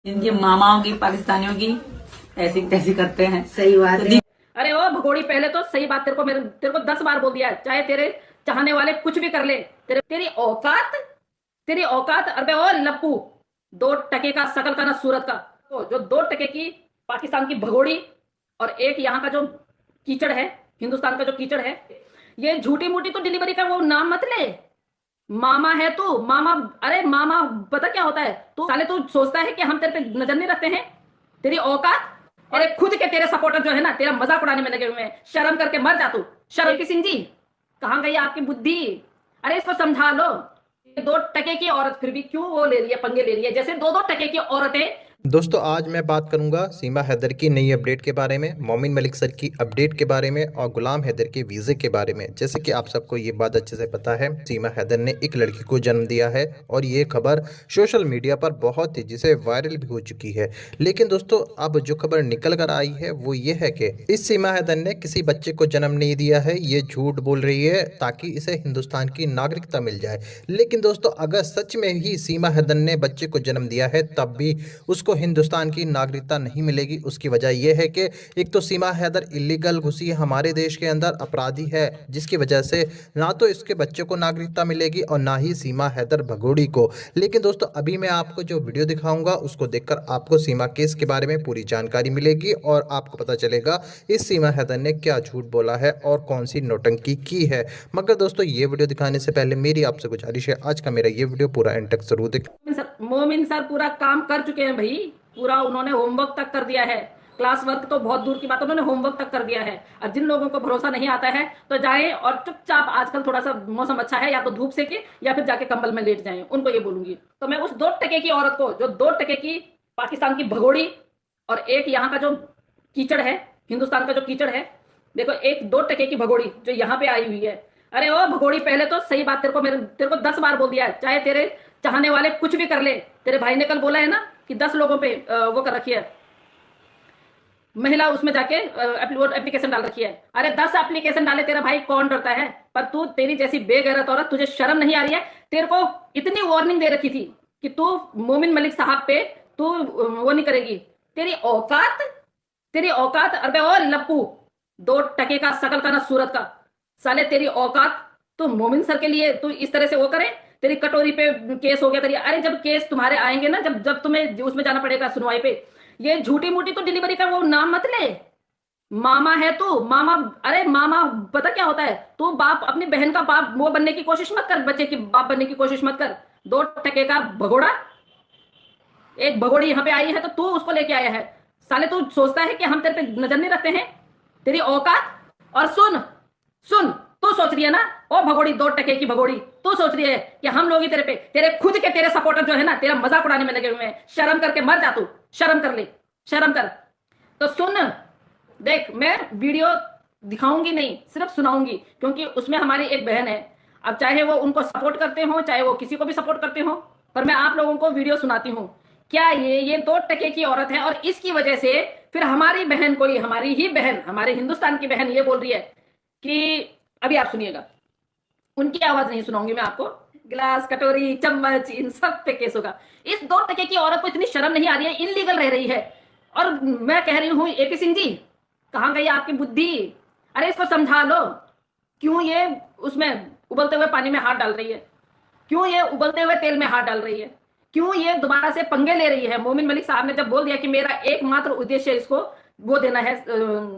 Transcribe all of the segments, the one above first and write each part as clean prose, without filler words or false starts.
इनकी मामाओं की पाकिस्तानियों की ऐसी तैसी करते हैं। सही बात है। अरे ओ भगोड़ी, पहले तो सही बात तेरे को 10 बार बोल दिया है, चाहे तेरे चाहने वाले कुछ भी कर ले, तेरी औकात। अबे ओ लप्पू, 2 टके का शकल का ना सूरत का, तो जो 2 टके की पाकिस्तान की भगोड़ी और एक यहाँ का जो कीचड़ है, हिंदुस्तान का जो कीचड़ है, ये झूठी मूठी तो डिलीवरी का वो नाम मत ले। मामा है तू, मामा। अरे मामा पता क्या होता है? तू साले तू सोचता है कि हम तेरे पे नजर नहीं रखते हैं? तेरी औकात। अरे खुद के तेरे सपोर्टर जो है ना, तेरा मजाक उड़ाने में लगे हुए हैं। शर्म करके मर जा तू। शर्म की सिंह जी, कहाँ गई आपकी बुद्धि? अरे इसको समझा लो। 2 टके की औरत फिर भी क्यों वो ले रही है, पंगे ले रही है, जैसे 2-2 टके की औरतें। दोस्तों आज मैं बात करूंगा सीमा हैदर की नई अपडेट के बारे में, मोमिन मलिक सर की अपडेट के बारे में और गुलाम हैदर के वीज़े के बारे में। जैसे कि आप सबको ये बात अच्छे से पता है, सीमा हैदर ने एक लड़की को जन्म दिया है और ये खबर सोशल मीडिया पर बहुत तेजी से वायरल भी हो चुकी है। लेकिन दोस्तों अब जो खबर निकल कर आई है वो ये है कि इस सीमा हैदर ने किसी बच्चे को जन्म नहीं दिया है, ये झूठ बोल रही है ताकि इसे हिंदुस्तान की नागरिकता मिल जाए। लेकिन दोस्तों अगर सच में ही सीमा हैदर ने बच्चे को जन्म दिया है तब भी उसको हिंदुस्तान की नागरिकता नहीं मिलेगी। उसकी वजह यह है कि एक तो सीमा हैदर इलीगल घुसी है हमारे देश के अंदर, अपराधी है, जिसकी वजह से ना तो इसके बच्चे को नागरिकता मिलेगी और ना ही सीमा हैदर भगोड़ी को। लेकिन दोस्तों अभी मैं आपको जो वीडियो दिखाऊंगा उसको देखकर आपको सीमा केस के बारे में पूरी जानकारी मिलेगी और आपको पता चलेगा इस सीमा हैदर ने क्या झूठ बोला है और कौन सी नौटंकी की है। मगर दोस्तों ये वीडियो दिखाने से पहले मेरी आपसे गुजारिश है, आज का मेरा ये वीडियो पूरा एंड तक जरूर देखें। मोमिन सर पूरा काम कर चुके हैं भाई, पूरा उन्होंने होमवर्क तक कर दिया है। क्लास वर्क तो बहुत दूर की बात, उन्होंने होमवर्क तक कर दिया है। और जिन लोगों को भरोसा नहीं आता है तो जाए और चुपचाप, आजकल थोड़ा सा मौसम अच्छा है, या तो धूप सेके या फिर जाके कंबल में लेट जाएं। उनको ये बोलूंगी। तो मैं उस 2 टके की औरत को, जो 2 टके की पाकिस्तान की भगोड़ी और एक यहाँ का जो कीचड़ है, हिंदुस्तान का जो कीचड़ है, देखो एक 2 टके की भगोड़ी जो यहाँ पे आई हुई है। अरे ओ भगोड़ी, पहले तो सही बात तेरे को 10 बार बोल दिया है, चाहे तेरे चाहने वाले कुछ भी कर ले। तेरे भाई ने कल बोला है ना कि 10 लोगों पे वो कर रखी है, महिला उसमें जाके एप्लीकेशन डाल रखी है। अरे 10 एप्लीकेशन डाले तेरा भाई, कौन डरता है? पर तू, तेरी जैसी बेगैरत औरत, तुझे शर्म नहीं आ रही है? तेरे को इतनी वार्निंग दे रखी थी कि तू मोमिन मलिक साहब पे तू वो नहीं करेगी। तेरी औकात। अबे ओ लप्पू, 2 टके का शकल का ना सूरत का, साले तेरी औकात। तू मोमिन सर के लिए तू इस तरह से वो करे? तेरी कटोरी पे केस हो गया तेरी। अरे जब केस तुम्हारे आएंगे ना, जब तुम्हें उसमें जाना पड़ेगा सुनवाई पे, ये झूठी मूठी तो डिलीवरी का वो नाम मत ले। मामा है तू, मामा। अरे मामा पता क्या होता है? तू बाप, अपनी बहन का बाप वो बनने की कोशिश मत कर, बच्चे की बाप बनने की कोशिश मत कर। 2 टके का भगोड़ा, एक भगोड़ी यहाँ पे आई है तो तू उसको लेके आया है। साले तू सोचता है कि हम तेरे पे नजर नहीं रखते हैं? तेरी औकात। और सुन, तू सोच रही है ना, ओ भगोड़ी, 2 टके की भगोड़ी, तू सोच रही है कि हम लोग ही तेरे पे, तेरे खुद के तेरे सपोर्टर जो है ना, तेरा मजाक उड़ाने में लगे हुए हैं। शर्म करके मर जा तू। शर्म कर ले, शर्म कर। तो सुन, देख, मैं वीडियो दिखाऊंगी नहीं, सिर्फ सुनाऊंगी, क्योंकि उसमें हमारी एक बहन है। अब चाहे वो उनको सपोर्ट करते हो, चाहे वो किसी को भी सपोर्ट करते हो, पर मैं आप लोगों को वीडियो सुनाती हूँ। क्या ये 2 टके की औरत है और इसकी वजह से फिर हमारी बहन, कोई हमारी ही बहन, हमारे हिंदुस्तान की बहन ये बोल रही है कि, अभी आप सुनिएगा, उनकी आवाज नहीं सुनाऊंगी मैं आपको। गिलास, कटोरी, चम्मच, इन सब पे केस होगा। इस 2 टके की औरत को इतनी शर्म नहीं आ रही है? इनलीगल रह रही है। और मैं कह रही हूँ एपी सिंह जी, कहाँ गई आपकी बुद्धि? अरे इसको समझा लो। क्यों ये उसमें उबलते हुए पानी में हाथ डाल रही है? क्यों ये उबलते हुए तेल में हाथ डाल रही है? क्यों ये दोबारा से पंगे ले रही है? मोमिन मलिक साहब ने जब बोल दिया कि मेरा एकमात्र उद्देश्य इसको वो देना है,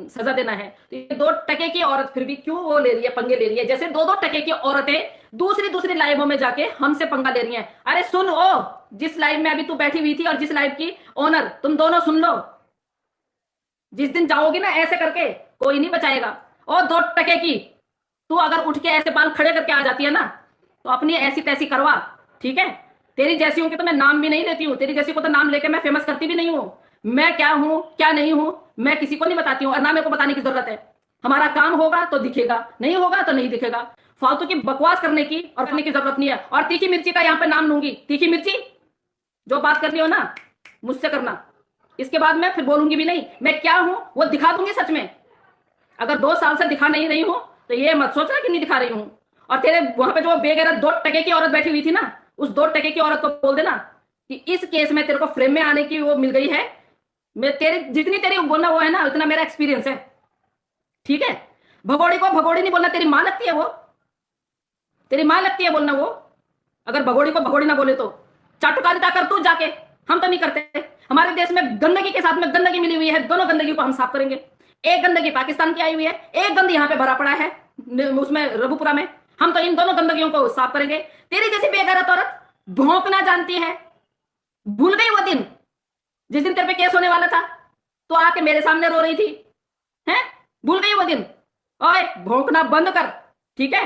सजा देना है, तो ये 2 टके की औरत फिर भी क्यों वो ले रही है, पंगे ले रही है, जैसे 2-2 टके की औरतें दूसरी लाइवों में जाके हमसे पंगा ले रही हैं। अरे सुन, ओ जिस लाइव में अभी तू बैठी हुई थी और जिस लाइव की ओनर, तुम दोनों सुन लो। जिस दिन जाओगी ना ऐसे करके, कोई नहीं बचाएगा। और 2 टके की, तू अगर उठ के ऐसे बाल खड़े करके आ जाती है ना, तो अपनी ऐसी तैसी करवा, ठीक है? तेरी जैसियों के तो मैं नाम भी नहीं लेती हूँ, तेरी जैसी को तो नाम लेके मैं फेमस करती भी नहीं हूँ। मैं क्या हूं क्या नहीं हूं मैं किसी को नहीं बताती हूँ, और ना मेरे को बताने की जरूरत है। हमारा काम होगा तो दिखेगा, नहीं होगा तो नहीं दिखेगा। फालतू की बकवास करने की और करने की जरूरत नहीं है। और तीखी मिर्ची का यहाँ पे नाम लूंगी। तीखी मिर्ची, जो बात कर रही हो ना मुझसे करना, इसके बाद मैं फिर बोलूंगी भी नहीं। मैं क्या हूं वो दिखा दूंगी सच में। अगर 2 साल से दिखा नहीं रही हूं तो ये मत सोचना कि नहीं दिखा रही हूं। और तेरे वहां पे जो बेगैरत 2 टके की औरत बैठी हुई थी ना, उस 2 टके की औरत को बोल देना कि इस केस में तेरे को फ्रेम में आने की वो मिल गई है। मैं तेरी जितनी तेरी बोलना वो है ना, उतना मेरा एक्सपीरियंस है, ठीक है। भगोड़ी को भगोड़ी नहीं बोलना, तेरी मां लगती है वो, तेरी मां लगती है बोलना वो। अगर भगोड़ी को भगोड़ी ना बोले तो चाटुकारिता कर तू जाके, हम तो नहीं करते। हमारे देश में गंदगी के साथ में गंदगी मिली हुई है, दोनों गंदगी को हम साफ करेंगे। एक गंदगी पाकिस्तान की आई हुई है, एक गंद यहाँ पे भरा पड़ा है उसमें रघुपुरा में, हम तो इन दोनों गंदगियों को साफ करेंगे। तेरी जैसी बेगैरत औरत भौंकना जानती है, भूल गई वो दिन जिस दिन तेरे पे केस होने वाला था, तो आके मेरे सामने रो रही थी, हैं? भूल गई वो दिन? ओए भौंकना बंद कर, ठीक है।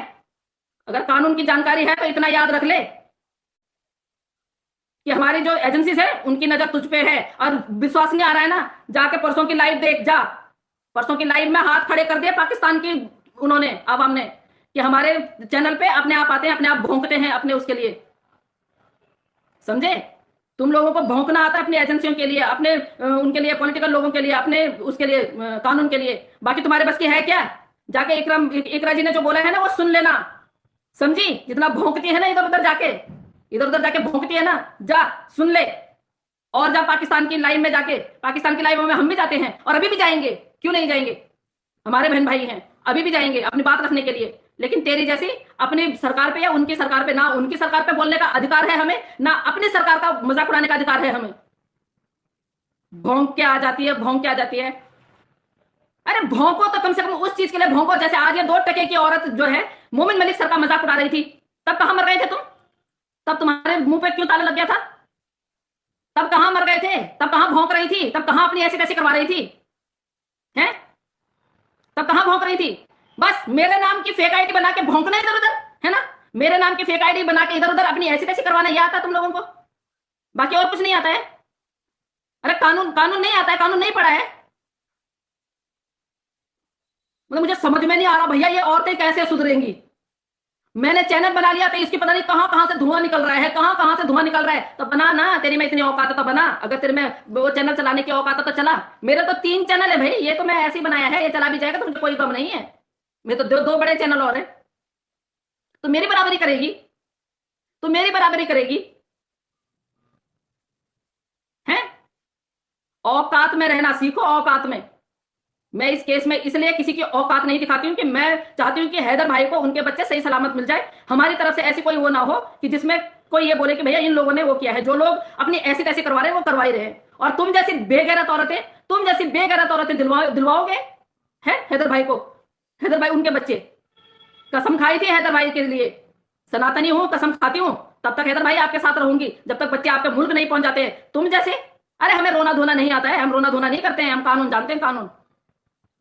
अगर कानून की जानकारी है तो इतना याद रख ले कि हमारी जो एजेंसीज है उनकी नजर तुझ पे है। और विश्वास नहीं आ रहा है ना, जाके परसों की लाइव देख जा। परसों की लाइव में हाथ खड़े कर दिए पाकिस्तान की उन्होंने, आवाम ने, कि हमारे चैनल पे अपने आप आते हैं, अपने आप भौंकते हैं अपने उसके लिए, समझे? तुम लोगों को भौंकना आता है अपनी एजेंसियों के लिए, अपने उनके लिए, पॉलिटिकल लोगों के लिए, अपने उसके लिए, कानून के लिए। बाकी तुम्हारे बस की है क्या? जाके इकरा जी ने जो बोला है ना वो सुन लेना, समझी? जितना भौंकती है ना इधर उधर जाके भौंकती है ना, जा सुन ले। और जा पाकिस्तान की लाइव में जाके, पाकिस्तान की लाइव में हम भी जाते हैं और अभी भी जाएंगे, क्यों नहीं जाएंगे? हमारे बहन भाई हैं, अभी भी जाएंगे अपनी बात रखने के लिए। लेकिन तेरी जैसी अपनी सरकार पे या उनकी सरकार पे, ना उनकी सरकार पे बोलने का अधिकार है हमें, ना अपनी सरकार का मजाक उड़ाने का अधिकार है हमें। भौंक के आ जाती है, भौंक के आ जाती है। अरे भौंको तो कम से कम उस चीज के लिए भौंको, जैसे आज ये 2 टके की औरत जो है मोमिन मलिक सर का मजाक उड़ा रही थी, तब कहां मर गए थे तुम? तब तुम्हारे मुंह पे क्यों ताला लग गया था? तब कहां मर गए थे? तब कहां भौंक रही थी? तब कहां अपनी ऐसी तैसी करवा रही थी, हैं? तब कहां भौंक रही थी? बस मेरे नाम की फेक आईडी बना के भौंकना इधर उधर, है ना? मेरे नाम की फेक आईडी बना के इधर उधर अपनी ऐसी तैसी करवाना, यह आता है तुम लोगों को, बाकी और कुछ नहीं आता है। अरे कानून नहीं आता है, कानून नहीं पढ़ा है। मतलब मुझे समझ में नहीं आ रहा भैया, ये औरतें कैसे सुधरेंगी? मैंने चैनल बना लिया तो इसकी पता नहीं कहां कहां से धुआं निकल रहा है, कहां कहां से धुआं निकल रहा है। तो बना ना, तेरी में इतनी औकात है तो बना। अगर तेरे में वो चैनल चलाने की औकात है तो चला। मेरे तो 3 चैनल है भाई, ये तो मैं ऐसे ही बनाया है, ये चला भी जाएगा तो मुझे कोई गम नहीं है। मेरे तो 2 बड़े चैनल और है, तो मेरी बराबरी करेगी, तो मेरी बराबरी करेगी, हैं? औकात में रहना सीखो, औकात में। मैं इस केस में इसलिए किसी की औकात नहीं दिखाती हूं कि मैं चाहती हूं कि हैदर भाई को उनके बच्चे सही सलामत मिल जाए। हमारी तरफ से ऐसी कोई वो ना हो कि जिसमें कोई ये बोले कि भैया इन लोगों ने वो किया है। जो लोग अपनी ऐसी तैसी करवा रहे हैं वो करवा ही रहे हैं, और तुम जैसी बेगैरत औरतें दिलवाओगे है हैदर भाई को। हैदर भाई उनके बच्चे, कसम खाई थी हैदर भाई के लिए, सनातनी हूं, कसम खाती हूं, तब तक हैदर भाई आपके साथ रहूंगी जब तक बच्चे आपके मुल्क नहीं पहुंच जाते हैं। तुम जैसे, अरे हमें रोना धोना नहीं आता है, हम रोना धोना नहीं करते हैं, हम कानून जानते हैं, कानून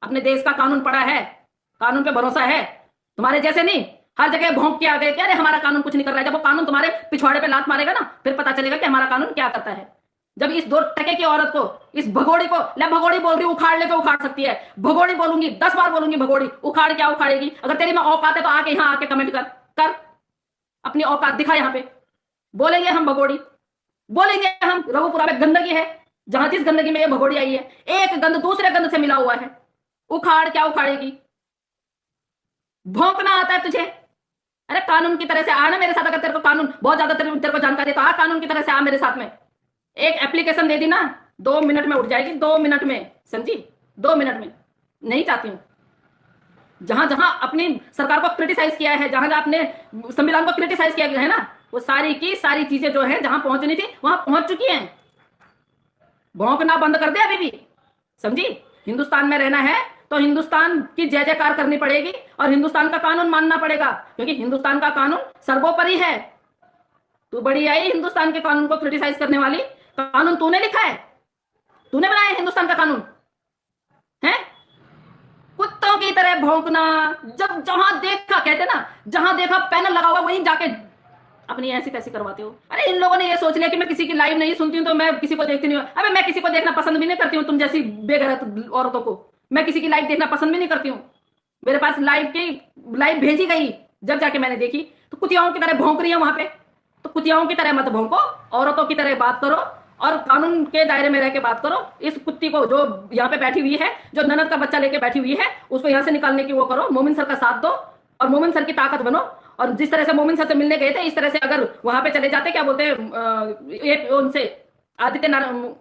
अपने देश का कानून पढ़ा है, कानून पे भरोसा है। तुम्हारे जैसे नहीं हर जगह भौंक के आ गए कि अरे हमारा कानून कुछ नहीं कर रहा है। जब वो कानून तुम्हारे पिछवाड़े पे लात मारेगा ना, फिर पता चलेगा कि हमारा कानून क्या करता है। जब इस 2 टके की औरत को, इस भगोड़ी को, ले भगोड़ी बोल रही हूं, उखाड़ ले तो उखाड़ सकती है, भगोड़ी बोलूंगी 10 बार बोलूंगी, भगोड़ी उखाड़ क्या उखाड़ेगी? अगर तेरी में औकात है तो आके यहां आके कमेंट कर अपनी औकात दिखा। यहां पे बोलेंगे हम भगोड़ी, बोलेंगे हम रघुपुरा में गंदगी है, जहां जिस गंदगी में ये भगोड़ी आई है, एक गंद दूसरे गंद से मिला हुआ है, उखाड़ क्या उखाड़ेगी? भौंकना आता है तुझे? अरे कानून की तरह से आना मेरे साथ। अगर तेरे को कानून बहुत ज्यादा तेरे को जानकारी है तो आ कानून की तरह से आ मेरे साथ में। एक एप्लीकेशन दे दी ना, 2 मिनट में उठ जाएगी, 2 मिनट में, समझी? 2 मिनट में। नहीं चाहती हूं जहां जहां अपनी सरकार को क्रिटिसाइज किया है, जहां जहां अपने संविधान को क्रिटिसाइज किया गया है ना, वो सारी की सारी चीजें जो है जहां पहुंचनी थी वहां पहुंच चुकी हैं। भौंकना बंद कर दे अभी भी, समझी? हिंदुस्तान में रहना है तो हिंदुस्तान की जय जयकार करनी पड़ेगी और हिंदुस्तान का कानून मानना पड़ेगा, क्योंकि हिंदुस्तान का कानून सर्वोपरि है। तू बड़ी आई हिंदुस्तान के कानून को क्रिटिसाइज करने वाली। कानून तूने लिखा है, तूने बनाया हिंदुस्तान का कानून है। कुत्तों की तरह भौंकना, जब जहां देखा, कहते ना जहां देखा पैनल लगा हुआ वहीं जाके अपनी ऐसी तैसी करवाते हो। अरे इन लोगों ने ये सोच लिया कि मैं किसी की लाइव नहीं सुनती हूं तो मैं किसी को देखती नहीं हूं। अबे मैं किसी को देखना पसंद भी नहीं करती हूं, तुम जैसी बेगैरत औरतों को मैं किसी की लाइव देखना पसंद भी नहीं करती हूं। मेरे पास लाइव भेजी गई, जब जाके मैंने देखी तो कुतियाओं की तरह भौंक रही है वहां पे। तो कुतियाओं की तरह मत भौंको, औरतों की तरह बात करो और कानून के दायरे में रह के बात करो। इस कुत्ती को जो यहाँ पे बैठी हुई है, जो ननद का बच्चा लेके बैठी हुई है, उसको यहाँ से निकालने की वो करो। मोमिन सर का साथ दो और मोमिन सर की ताकत बनो और जिस तरह से मोमिन सर से मिलने गए थे, इस तरह से अगर वहां पे चले जाते, क्या बोलते हैं, ये उनसे आदित्य नारायण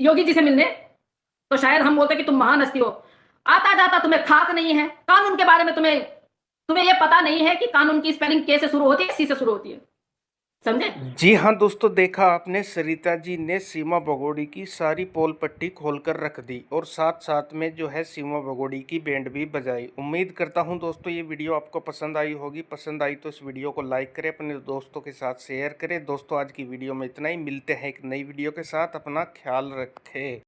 योगी जी से मिलने, तो शायद हम बोलते कि तुम महान हस्ती हो। आता जाता तुम्हें खाक नहीं है, कानून के बारे में तुम्हें यह पता नहीं है कि कानून की स्पेलिंग के से शुरू होती है, सी से शुरू होती है, समझे? जी हाँ दोस्तों, देखा आपने, सरिता जी ने सीमा भगोड़ी की सारी पोल पट्टी खोलकर रख दी और साथ साथ में जो है सीमा भगोड़ी की बैंड भी बजाई। उम्मीद करता हूँ दोस्तों ये वीडियो आपको पसंद आई होगी। पसंद आई तो इस वीडियो को लाइक करें, अपने दोस्तों के साथ शेयर करें। दोस्तों आज की वीडियो में इतना ही, मिलते हैं एक नई वीडियो के साथ, अपना ख्याल रखें।